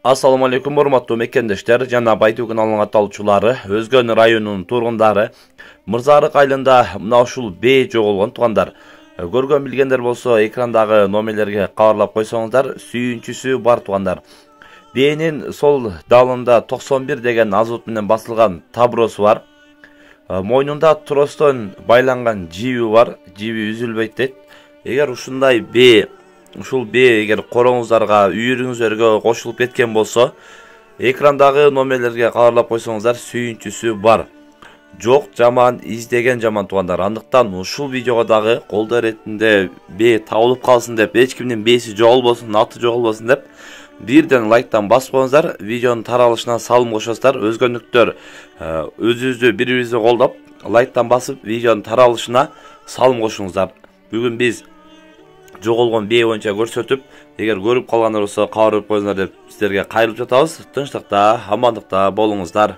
Assalamu alaikum урматтуу мекендештер жана Байтөгүн алың аталуучулары, Өзгөн районунун тургундары. Мырзарык айылында мына ушул бээ жоголгон туугандар. Көргөн билгендер болсо экрандагы номерлерге кабарлап койсоңуздар, сүйүнчүсү бар туугандар. Бээнин сол далында 91 деген азот менен басылган табросу бар. Мойнунда тростон байланган жиби бар, жиби үзүлбөйт дейт. Эгер ушундай бээ ушул бээ эгер короңуздарга, үйүрүңүздөргө кошулуп кеткен болсо, экрандагы номерлерге кабарлап койсоңуздар, сүйүнчүсү бар. Жок жаман, издеген жаман туугандар. Андыктан ушул видеого дагы колдоо иретинде бээ табылып калсын деп, эч кимдин бээси жоголбосун, аты жоголбосун деп бирден лайктан басып коюңуздар. Видеонун таралышына салым кошосуздар. Өзгөнлүктөр өзүбүздү бири-бирибизди колдоп, лайктан басып, видеонун таралышына салым кошуңуздар. Бүгүн биз жоголгон бээ боюнча көрсөтүп, эгер көрүп калгандар болсо кабар берип коюңуздар деп сиздерге кайрылып жатабыз. Тынчтыкта, амандыкта болуңуздар.